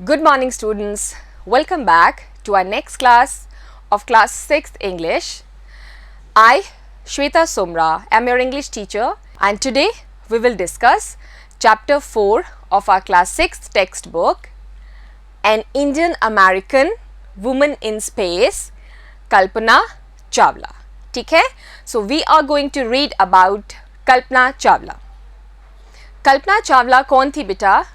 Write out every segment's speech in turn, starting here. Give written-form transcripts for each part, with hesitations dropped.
Good morning students. Welcome back to our next class of class 6th English. I, Shweta Somra, am your English teacher and today we will discuss chapter 4 of our class 6th textbook, An Indian American Woman in Space, Kalpana Chawla. ठीक है? So we are going to read about Kalpana Chawla. Kalpana Chawla कौन थी बेटा?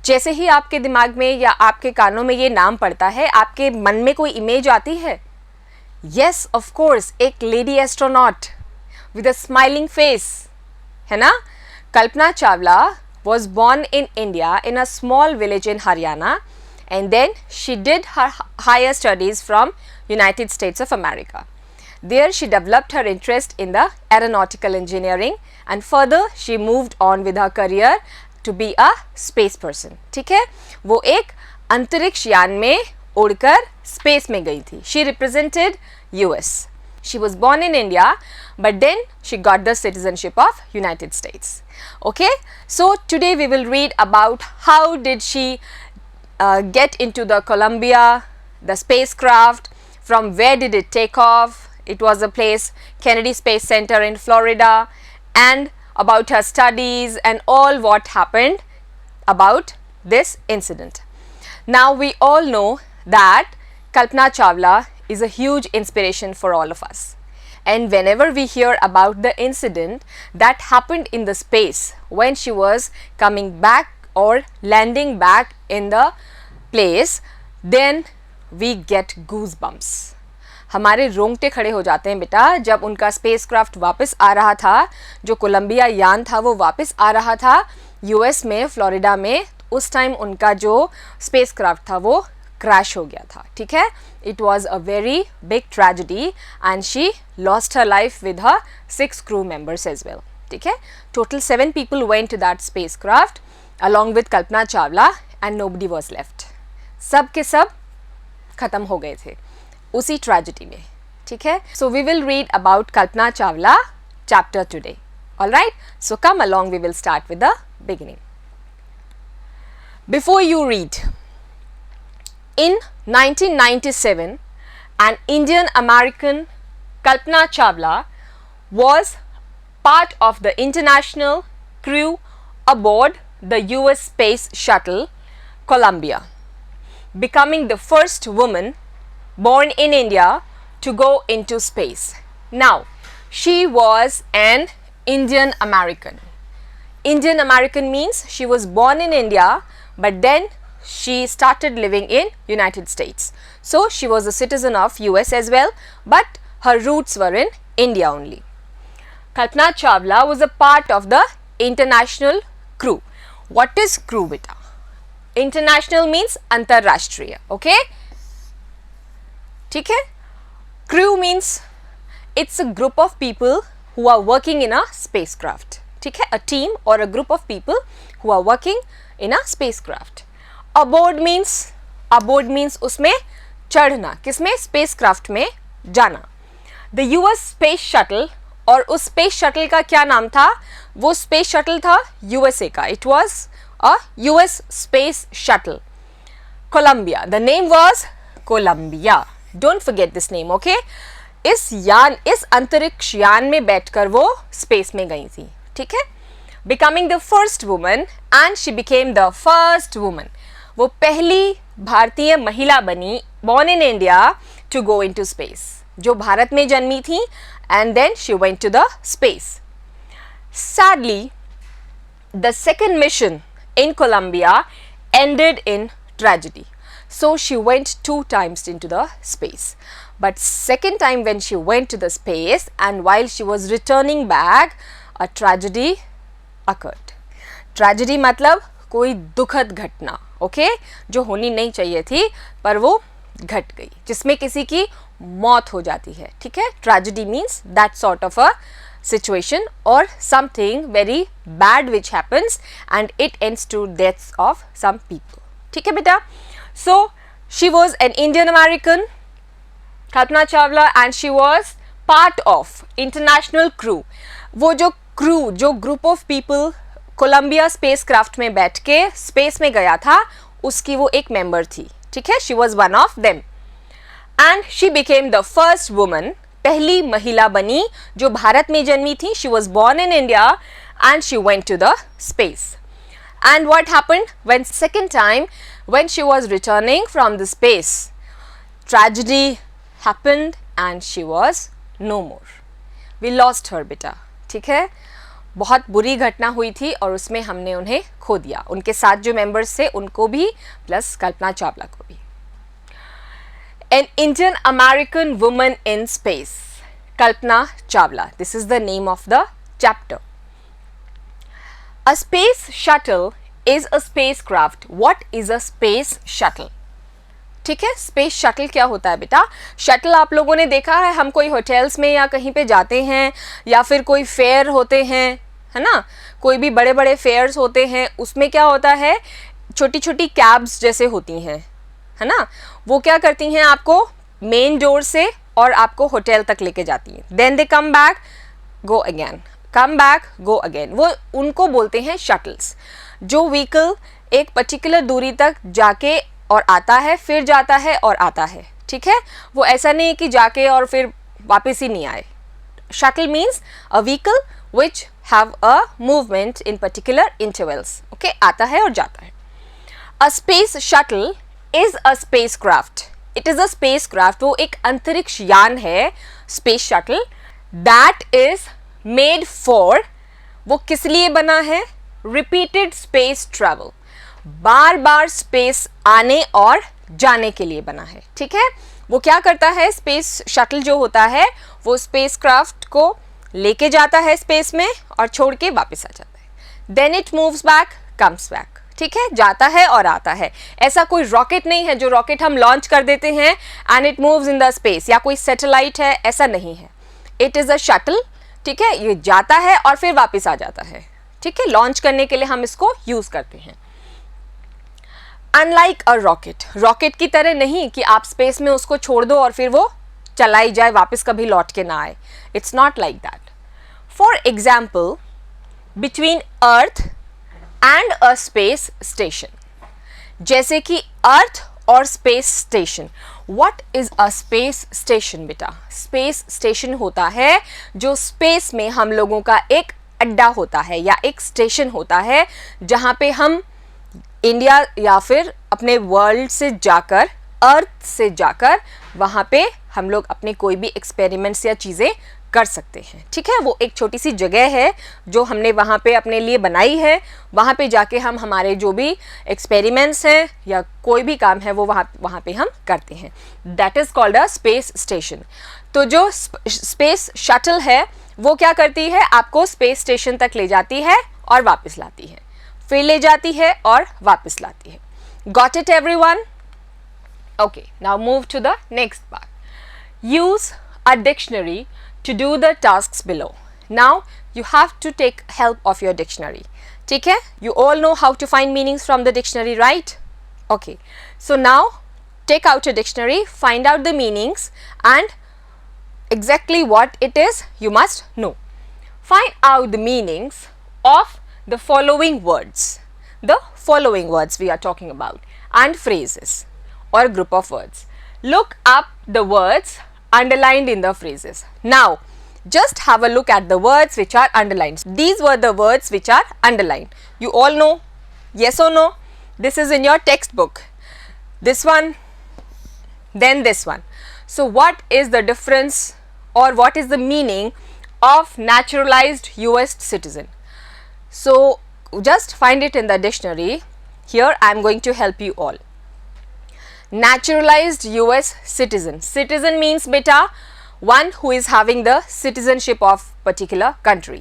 जैसे ही आपके दिमाग में या आपके कानों में ये नाम पड़ता है, आपके मन में कोई इमेज आती है? यस ऑफ कोर्स, एक lady astronaut with a smiling face, है ना? Kalpana Chawla was born in India in a small village in Haryana and then she did her higher studies from United States of America. There she developed her interest in the aeronautical engineering and further she moved on with her career to be a space person. ठीक है? वो एक अंतरिक्ष यान में उड़कर space में गई थी. She represented US. She was born in India but then she got the citizenship of United States. Okay? So today we will read about how did she get into the Columbia, the spacecraft, from where did it take off. It was a place, Kennedy Space Center in Florida, and about her studies and all what happened about this incident. Now we all know that Kalpana Chawla is a huge inspiration for all of us. And whenever we hear about the incident that happened in the space when she was coming back or landing back in the place, then we get goosebumps. हमारे रोंगटे खड़े हो जाते हैं बेटा जब उनका spacecraft वापस आ रहा था, जो कोलंबिया यान था वो वापस आ रहा था यूएस में, फ्लोरिडा में. उस टाइम उनका जो स्पेसक्राफ्ट था वो क्रैश हो गया था. ठीक है? It was a very big tragedy and she lost her life with her 6 crew members as well. ठीक है? Total 7 people went to that spacecraft along with Kalpana Chawla and nobody was left. सब के सब खत्म हो गए थे उसी ट्रेजेडी में. ठीक है? So we will read about Kalpana Chawla chapter today. Alright, so come along, we will start with the beginning. Before you read, in 1997 an Indian American, Kalpana Chawla, was part of the international crew aboard the US space shuttle Columbia, becoming the first woman born in India to go into space. Now, she was an Indian American. Indian American means she was born in India but then she started living in United States. So, she was a citizen of US as well but her roots were in India only. Kalpana Chawla was a part of the international crew. What is crew beta? International means antarrashtriya. Okay? ठीक है? Crew means it's a group of people who are working in a spacecraft. ठीक है? A team or a group of people who are working in a spacecraft. Aboard means उसमें चढ़ना, किसमें? Spacecraft में जाना. The US space shuttle, और उस space shuttle का क्या नाम था? वो स्पेस शटल था USA का. It was a US space shuttle. Columbia. The name was Columbia. Don't forget this name, okay? इस अंतरिक्ष यान में बैठकर वो स्पेस में गई थी. ठीक है? Becoming the first woman and she became the first woman. वो पहली भारतीय महिला बनी, born in India, to go into space. जो भारत में जन्मी थी and then she went to the space. Sadly, the second mission in Columbia ended in tragedy. So she went 2 times into the space. But second time when she went to the space and while she was returning back, a tragedy occurred. Tragedy मतलब कोई दुखद घटना, okay? जो होनी नहीं चाहिए थी पर वो घट गई, जिसमें किसी की मौत हो जाती है. ठीक है? Tragedy means that sort of a situation or something very bad which happens and it ends to deaths of some people. ठीक है बेटा? So she was an Indian American, Kalpana Chawla, and she was part of international crew. वो जो group of people Columbia spacecraft में बैठ के space में गया था, उसकी वो एक मेंबर थी, ठीक है, she was one of them and she became the first woman, पहली महिला बनी जो भारत में जन्मी थी. She was born in India and she went to the space. And what happened when second time when she was returning from the space, tragedy happened and she was no more. We lost her बेटा, ठीक है, बहुत बुरी घटना हुई थी और उसमें हमने उन्हें खो दिया, उनके साथ जो मेंबर्स थे उनको भी प्लस कल्पना चावला को भी. An Indian American woman in space, Kalpana Chawla. This is the name of the chapter. A space shuttle is a spacecraft. What is a space shuttle? ठीक है, स्पेस शटल क्या होता है बेटा? शटल आप लोगों ने देखा है, हम कोई होटल्स में या कहीं पे जाते हैं या फिर कोई फेयर होते हैं, है ना, कोई भी बड़े बड़े फेयर्स होते हैं, उसमें क्या होता है, छोटी छोटी कैब्स जैसे होती हैं, है ना, वो क्या करती हैं, आपको मेन डोर से और आपको होटल तक लेके जाती हैं. Then they come back, go again, come back, go again. वो उनको बोलते हैं शटल्स. जो व्हीकल एक पर्टिकुलर दूरी तक जाके और आता है, फिर जाता है और आता है, ठीक है, वो ऐसा नहीं है कि जाके और फिर वापस ही नहीं आए. Shuttle means a vehicle which have a movement in particular intervals. Okay, आता है और जाता है. A space shuttle is a space craft. It is a space craft. वो एक अंतरिक्ष यान है, space shuttle, that is made for, वो किस लिए बना है, रिपीटेड स्पेस ट्रैवल, बार बार स्पेस आने और जाने के लिए बना है, ठीक है. वो क्या करता है, स्पेस शटल जो होता है वो स्पेस क्राफ्ट को लेके जाता है स्पेस में और छोड़ के वापस आ जाता है. Then it moves back, comes back, ठीक है, जाता है और आता है. ऐसा कोई रॉकेट नहीं है जो रॉकेट हम लॉन्च कर देते हैं and it moves in the space, या कोई सैटेलाइट है, ऐसा नहीं है. इट इज़ अ शटल, ठीक है, ये जाता है और फिर वापस आ जाता है, ठीक है. लॉन्च करने के लिए हम इसको यूज करते हैं. अनलाइक अ रॉकेट, रॉकेट की तरह नहीं कि आप स्पेस में उसको छोड़ दो और फिर वो चला ही जाए, वापस कभी लौट के ना आए. It's not like that. For example, between earth and a space station, जैसे कि अर्थ और space station. What is a space station बेटा? स्पेस स्टेशन होता है जो स्पेस में हम लोगों का एक अड्डा होता है या एक स्टेशन होता है जहाँ पे हम इंडिया या फिर अपने वर्ल्ड से जाकर, अर्थ से जाकर, वहाँ पे हम लोग अपने कोई भी एक्सपेरिमेंट्स या चीज़ें कर सकते हैं, ठीक है. वो एक छोटी सी जगह है जो हमने वहाँ पे अपने लिए बनाई है. वहाँ पे जाके हम हमारे जो भी एक्सपेरिमेंट्स हैं या कोई भी काम है वो वहाँ पे हम करते हैं. That is called a space station. तो जो स्पेस शटल है वो क्या करती है, आपको स्पेस स्टेशन तक ले जाती है और वापस लाती है, फिर ले जाती है और वापस लाती है. Got it everyone? Okay, now move to the next part. Use a dictionary to do the tasks below. Now you have to take help of your dictionary. ठीक है? You all know how to find meanings from the dictionary, right? Okay. So now take out a dictionary, find out the meanings and exactly what it is you must know. Find out the meanings of the following words. The following words we are talking about and phrases or group of words. Look up the words underlined in the phrases. Now just have a look at the words which are underlined. These were the words which are underlined. You all know, yes or no? This is in your textbook. This one, then this one. So what is the difference or what is the meaning of naturalized US citizen? So just find it in the dictionary. Here I am going to help you all. Naturalized US citizen. Citizen means beta one who is having the citizenship of particular country.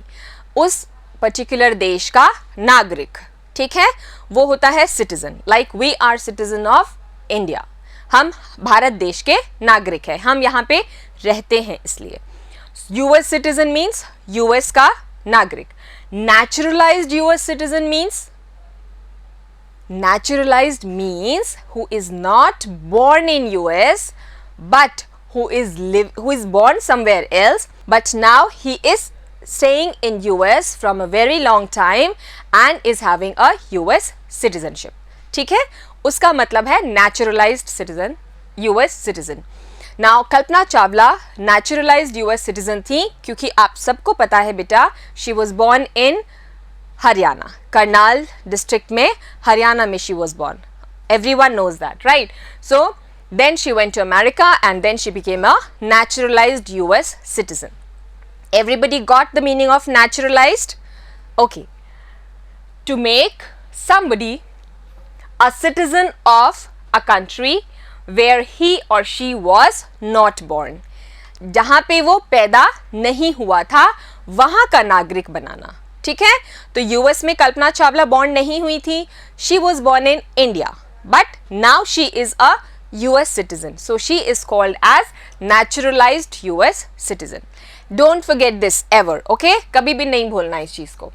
उस particular देश का नागरिक, ठीक है, वो होता है citizen. Like we are citizen of India. हम भारत देश के नागरिक हैं, हम यहाँ पे रहते हैं इसलिए. US citizen means US का नागरिक. Naturalized US citizen means, naturalized means who is not born in US but who is born somewhere else but now he is staying in US from a very long time and is having a US citizenship. ठीक है, उसका मतलब है naturalised citizen, US citizen. Now Kalpana Chawla naturalised US citizen थी क्योंकि आप सबको पता है बेटा, she was born in Haryana, Karnal district में, हरियाणा में she was born. Everyone knows that, right? So then she went to America and then she became a naturalized US citizen. Everybody got the meaning of naturalized? Okay. To make somebody a citizen of a country where he or she was not born. जहाँ पे वो पैदा नहीं हुआ था वहाँ का नागरिक बनाना. ठीक है, तो यूएस में कल्पना चावला बॉर्न नहीं हुई थी. She was born in India, but now she is a US citizen, so she is called as naturalized US citizen. Don't forget this ever, okay? कभी भी नहीं भूलना इस चीज को.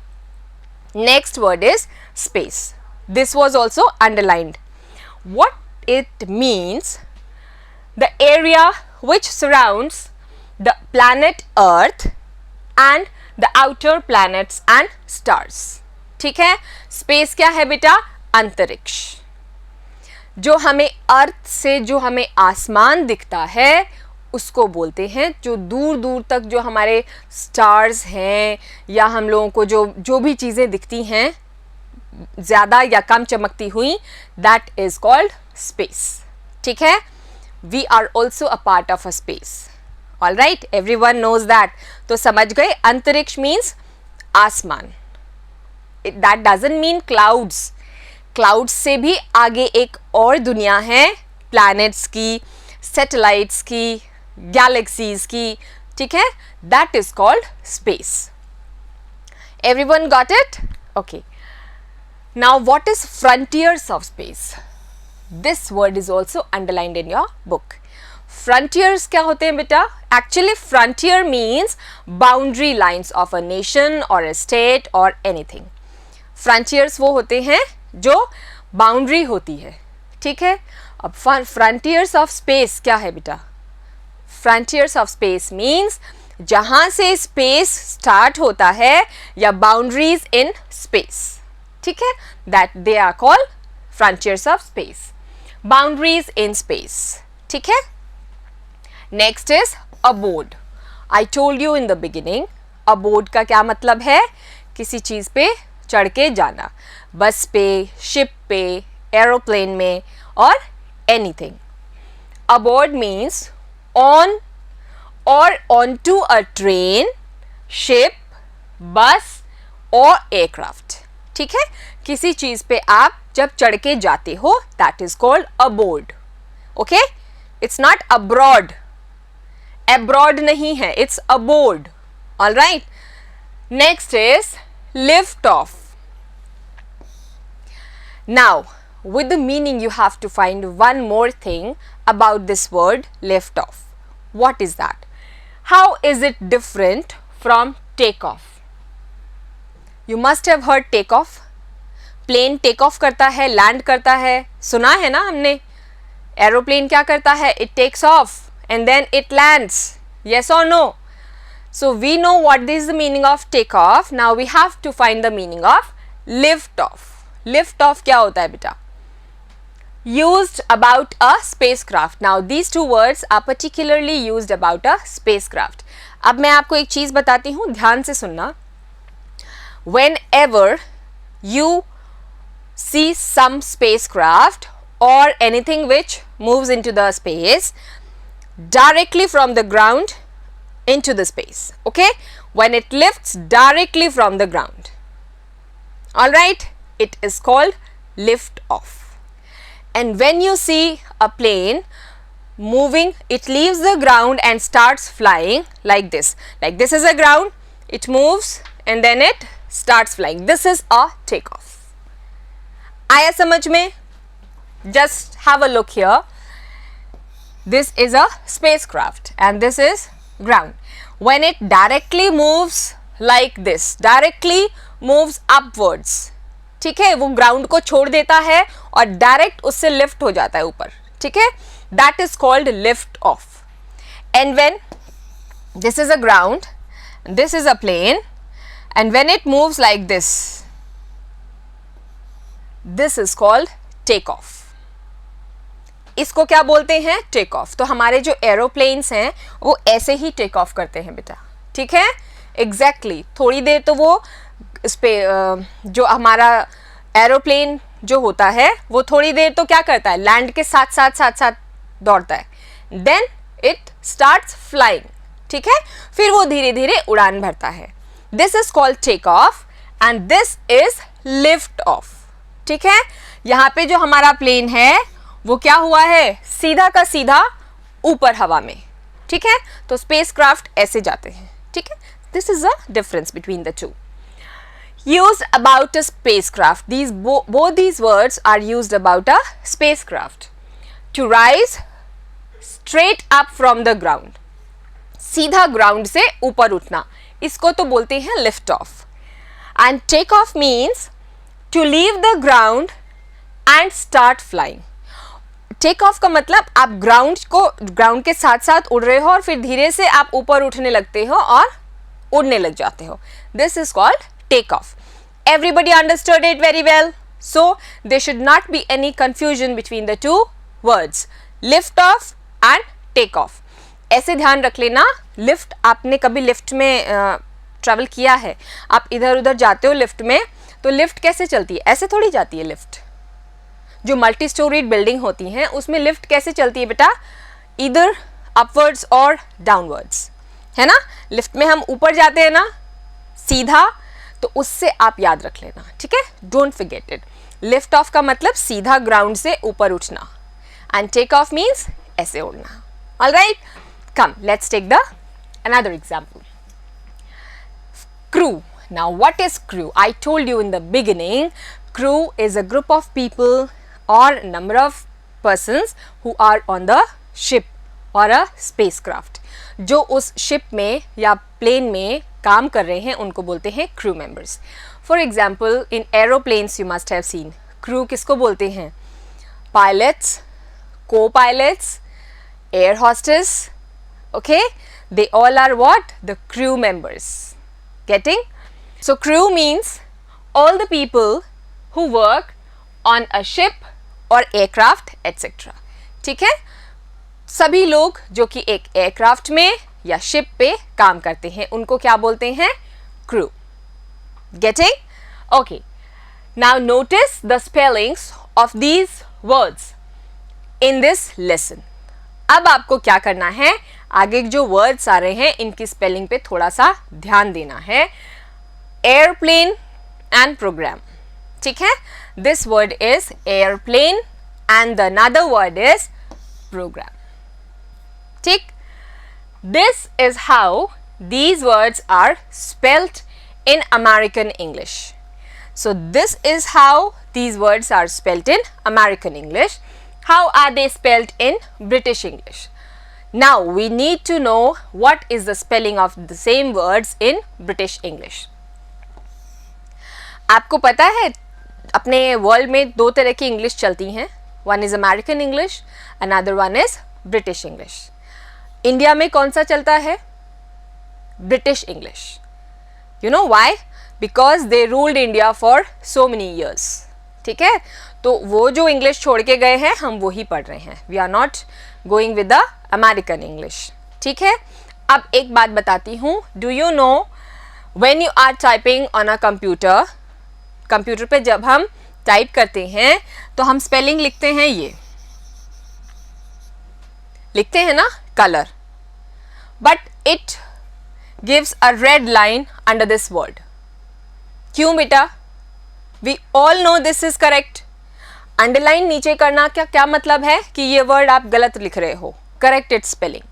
Next word is space. This was also underlined. What it means: the area which surrounds the planet Earth and the outer planets and stars. ठीक है, space क्या है बेटा? अंतरिक्ष. जो हमें अर्थ से, जो हमें आसमान दिखता है उसको बोलते हैं, जो दूर दूर तक जो हमारे स्टार्स हैं या हम लोगों को जो भी चीज़ें दिखती हैं ज़्यादा या कम चमकती हुई, दैट इज़ कॉल्ड स्पेस. ठीक है, we are also a part of a space. All right, everyone knows that. तो समझ गए, अंतरिक्ष मीन्स आसमान. That doesn't mean clouds. Clouds से भी आगे एक और दुनिया है, प्लैनेट्स की, सैटेलाइट्स की, गैलेक्सीज की. ठीक है, that is called space. Everyone got it? Okay. Now what is frontiers of space? This word is also underlined in your book. Frontiers क्या होते हैं बेटा? Actually frontier means boundary lines of a nation और a state और anything. Frontiers वो होते हैं जो बाउंड्री होती है. ठीक है, अब फ्रंटियर्स ऑफ स्पेस क्या है बेटा? फ्रंटियर्स ऑफ स्पेस मीन्स जहां से स्पेस स्टार्ट होता है या बाउंड्रीज इन स्पेस. ठीक है, that they are called frontiers of space, boundaries in space. ठीक है. Next is aboard. I told you in the beginning, aboard का क्या मतलब है? किसी चीज पे चढ़ के जाना, बस पे, शिप पे, एरोप्लेन में और एनीथिंग. अबोर्ड मीन्स ऑन और on to a train, ship, bus और एयरक्राफ्ट. ठीक है, किसी चीज पे आप जब चढ़ के जाते हो, that is called aboard. Okay, it's not abroad. Abroad नहीं है, it's aboard. All right. Next is lift off. Now, with the meaning, you have to find one more thing about this word lift off. What is that? How is it different from take off? You must have heard take off. Plane take off करता है, land करता है, सुना है ना हमने. Aeroplane क्या करता है? It takes off and then it lands. Yes or no? So we know what is the meaning of take off. Now we have to find the meaning of lift off. Lift off क्या होता है बेटा? Used about a spacecraft. Now these two words are particularly used about a spacecraft. अब मैं आपको एक चीज बताती हूँ, ध्यान से सुनना. Whenever you see some spacecraft or anything which moves into the space directly from the ground into the space, okay, when it lifts directly from the ground, all right, it is called lift off. And when you see a plane moving, it leaves the ground and starts flying like this is a ground, it moves and then it starts flying. This is a takeoff. आया समझ में? Just have a look here. This is a spacecraft and this is ground. When it directly moves like this, directly moves upwards, ठीक है, वो ground को छोड़ देता है और डायरेक्ट उससे लिफ्ट हो जाता है ऊपर. ठीक है, that is called lift off. And when this is a ground, this is a plane, and when it moves like this, this is called take off. इसको क्या बोलते हैं? Take off. तो हमारे जो एरोप्लेन्स हैं वो ऐसे ही टेक ऑफ करते हैं बेटा, ठीक है? एग्जैक्टली थोड़ी देर तो वो इस पे जो हमारा एरोप्लेन जो होता है वो थोड़ी देर तो क्या करता है? लैंड के साथ साथ दौड़ता है, देन इट स्टार्ट्स फ्लाइंग, ठीक है? फिर वो धीरे धीरे उड़ान भरता है। This is called take off and this is lift off, ठीक है? यहाँ पे जो हमारा प्लेन है वो क्या हुआ है? सीधा का सीधा ऊपर हवा में, ठीक है? तो स्पेसक्राफ्ट ऐसे जाते हैं, ठीक है? This is a difference between the two. Used about a spacecraft. Both these words are used about a spacecraft. To rise straight up from the ground. सीधा ग्राउंड से ऊपर उठना, इसको तो बोलते हैं lift off. And take off means to leave the ground and start flying. Take off का मतलब आप ग्राउंड के साथ साथ उड़ रहे हो और फिर धीरे से आप ऊपर उठने लगते हो और उड़ने लग जाते हो. This is called take off. Everybody understood it very well. So there should not be any confusion between the two words, lift off and take off. ऐसे ध्यान रख लेना. लिफ्ट, आपने कभी लिफ्ट में ट्रैवल किया है? आप इधर उधर जाते हो लिफ्ट में, तो लिफ्ट कैसे चलती है? ऐसे थोड़ी जाती है लिफ्ट. जो मल्टी स्टोरीड बिल्डिंग होती हैं उसमें लिफ्ट कैसे चलती है बेटा? इधर अपवर्ड्स और डाउनवर्ड्स, है ना? लिफ्ट में हम ऊपर जाते हैं ना सीधा, तो उससे आप याद रख लेना, ठीक है? Don't forget it. Lift off का मतलब सीधा ग्राउंड से ऊपर उठना एंड टेक ऑफ मीन्स ऐसे उड़ना. Alright, come let's take the another example. Crew. Now what is crew? I told you in the beginning, crew is a group of people or number of persons who are on the ship or a spacecraft. जो उस ship में या plane में काम कर रहे हैं उनको बोलते हैं crew members. For example, in aeroplanes you must have seen. crew किसको बोलते हैं? Pilots, co-pilots, air hostess, okay? They all are what? The crew members. Getting? So crew means all the people who work on a ship or aircraft etc. ठीक है? सभी लोग जो कि एक एयरक्राफ्ट में या शिप पे काम करते हैं उनको क्या बोलते हैं? Crew. Getting? Okay. Now notice the spellings of these words in this lesson. अब आपको क्या करना है? आगे जो वर्ड्स आ रहे हैं इनकी स्पेलिंग पे थोड़ा सा ध्यान देना है. एयरप्लेन एंड प्रोग्राम, ठीक है? This word is airplane and the another word is program. ठीक? This is how these words are spelt in American English. So this is how these words are spelt in American English. How are they spelt in British English? Now we need to know what is the spelling of the same words in British English. आपको पता है अपने world में दो तरह की English चलती हैं. One is American English, another one is British English. India में कौन सा चलता है? British English. You know why? Because they ruled India for so many years. ठीक है? तो वो जो इंग्लिश छोड़ के गए हैं हम वो ही पढ़ रहे हैं. We are not going with the American English. ठीक है? अब एक बात बताती हूँ. Do you know when you are typing on a computer, computer पे जब हम टाइप करते हैं तो हम स्पेलिंग लिखते हैं, ये लिखते हैं ना, colour, but it gives a red line under this word. क्यों बेटा? We all know this is correct. Underline नीचे करना क्या मतलब है? कि ये वर्ड आप गलत लिख रहे हो. करेक्ट इट्स स्पेलिंग,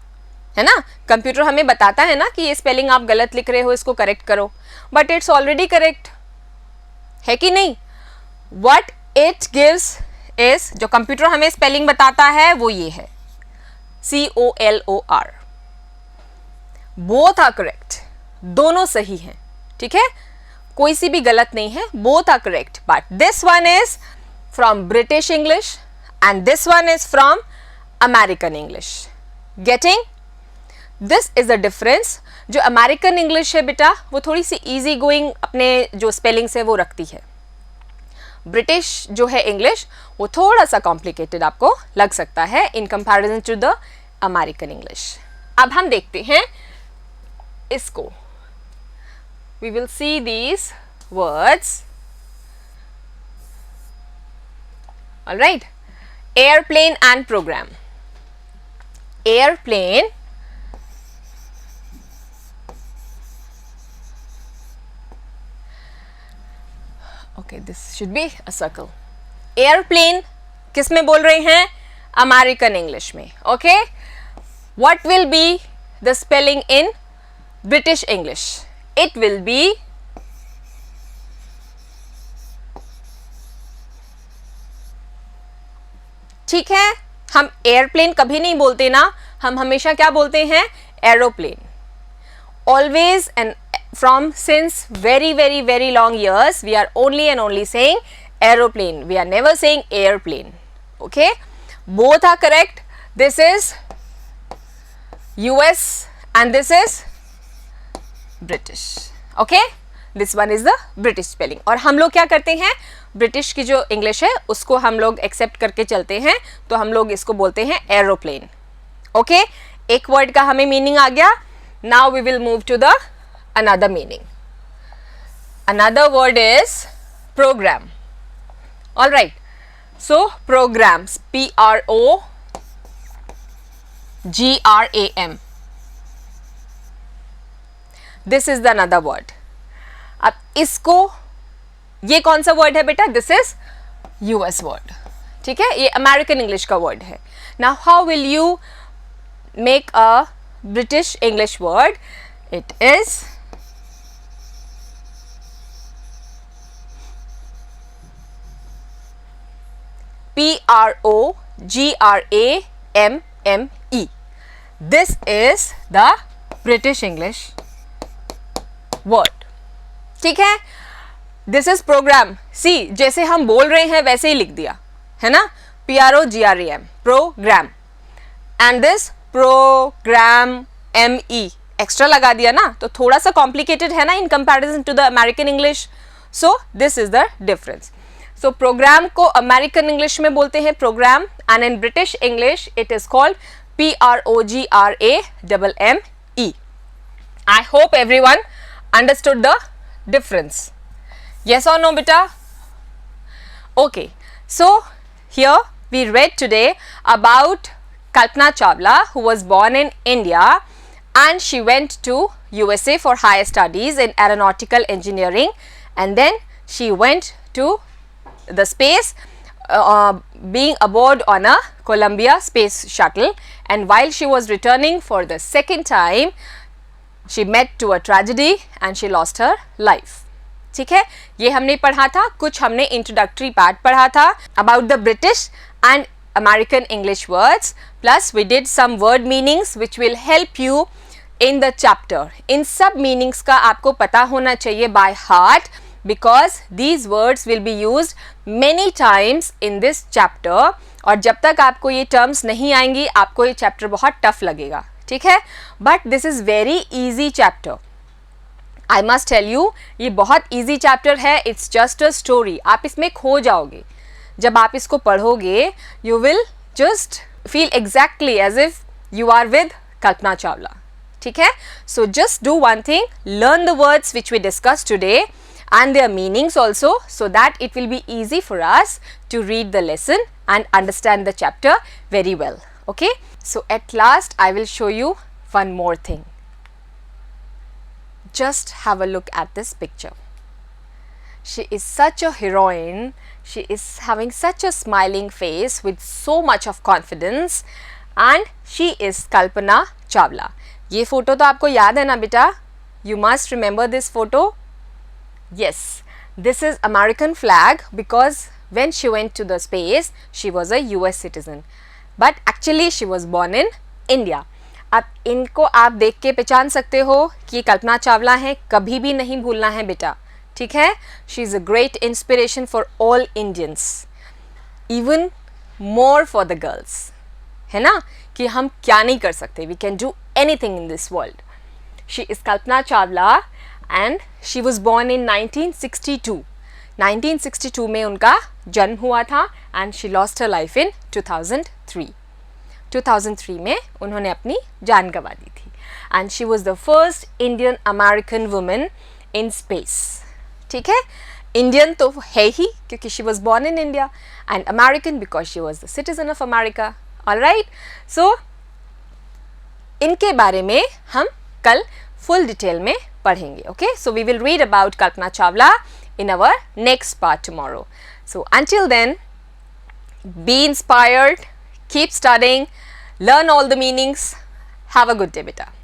है ना? कंप्यूटर हमें बताता है ना कि ये स्पेलिंग आप गलत लिख रहे हो, इसको करेक्ट करो, बट इट्स ऑलरेडी करेक्ट, है कि नहीं? What it gives is, जो कंप्यूटर हमें स्पेलिंग बताता है वो ये है, COLOR. बोथ आर करेक्ट, दोनों सही हैं. ठीक है? कोई सी भी गलत नहीं है, both are correct. But this one is from British English and this one is from American English. Getting? This is the difference. जो अमेरिकन इंग्लिश है बेटा वो थोड़ी सी इजी गोइंग अपने जो स्पेलिंग्स है वो रखती है, ब्रिटिश जो है इंग्लिश वो थोड़ा सा कॉम्प्लिकेटेड आपको लग सकता है in comparison to the American English. अब हम देखते हैं इसको, we will see these words. Alright, airplane and program. Airplane okay, this should be a circle. Airplane किस में बोल रहे हैं? अमेरिकन इंग्लिश में। Okay, what will be the spelling in British English? It will be ठीक है, हम airplane कभी नहीं बोलते ना, हम हमेशा क्या बोलते हैं? Aeroplane. Always and from since very long years we are only and only saying aeroplane, we are never saying airplane. Okay, both are correct. This is US and this is British. Okay, this one is the British spelling. और हम लोग क्या करते हैं, British की जो English है उसको हम लोग एक्सेप्ट करके चलते हैं, तो हम लोग इसको बोलते हैं एरोप्लेन। ओके, एक वर्ड का हमें मीनिंग आ गया। Now we will move to the another meaning. Another word is program. All right, so programs, P-R-O-G-R-A-M. This is the another word. अब इसको, ये कौन सा वर्ड है बेटा? This is US word. ठीक है, ये अमेरिकन इंग्लिश का वर्ड है। Now how will you make a British English word? It is P-R-O-G-R-A-M-M-E. This is the British English word. ठीक है, this is program. See, जैसे हम बोल रहे हैं वैसे ही लिख दिया है ना, P-R-O-G-R-A-M, program, and this program M-E extra लगा दिया ना, तो थोड़ा सा कॉम्प्लिकेटेड है ना in comparison to the American English. So this is the difference. So program को अमेरिकन इंग्लिश में बोलते हैं program, and in British English it is called P-R-O-G-R-A-M-M-E. I hope everyone understood the difference. Yes or no, beta? Okay, so here we read today about Kalpana Chawla, who was born in India and she went to USA for higher studies in aeronautical engineering, and then she went to the space being aboard on a Columbia space shuttle, and while she was returning for the second time she met to a tragedy and she lost her life. ठीक है, ये हमने पढ़ा था, कुछ हमने introductory part पढ़ा था about the British and American English words, plus we did some word meanings which will help you in the chapter. इन सब meanings का आपको पता होना चाहिए by heart, because these words will be used many times in this chapter. और जब तक आपको ये terms नहीं आएंगी आपको ये chapter बहुत tough लगेगा, ठीक है, but this is very easy chapter. I must tell you, ये बहुत easy chapter है, it's just a story. आप इसमें खो जाओगे जब आप इसको पढ़ोगे, you will just feel exactly as if you are with Kalpana Chawla. ठीक है, so just do one thing, learn the words which we discussed today and their meanings also, so that it will be easy for us to read the lesson and understand the chapter very well. Okay, so at last I will show you one more thing. Just have a look at this picture. She is such a heroine. She is having such a smiling face with so much of confidence, and she is Kalpana Chawla. ये photo तो आपको याद है ना बेटा? You must remember this photo. Yes, this is American flag because when she went to the space, she was a US citizen, but actually she was born in India. अब इनको आप देख के पहचान सकते हो कि कल्पना चावला है, कभी भी नहीं भूलना है बेटा, ठीक है? She is a great inspiration for all Indians, even more for the girls, है ना, कि हम क्या नहीं कर सकते, we can do anything in this world. She is Kalpana Chawla and she was born in 1962. 1962 में उनका जन्म हुआ था and she lost her life in 2003 में उन्होंने अपनी जान गंवा दी थी and she was the first Indian American women in space. ठीक है, इंडियन तो है ही क्योंकि she was born in India and American because she was the citizen of America. Alright, so इनके बारे में हम कल फुल डिटेल में पढ़ेंगे. Okay, so we will read about Kalpana Chawla in our next part tomorrow. So until then, be inspired, keep studying, learn all the meanings. Have a good day, beta.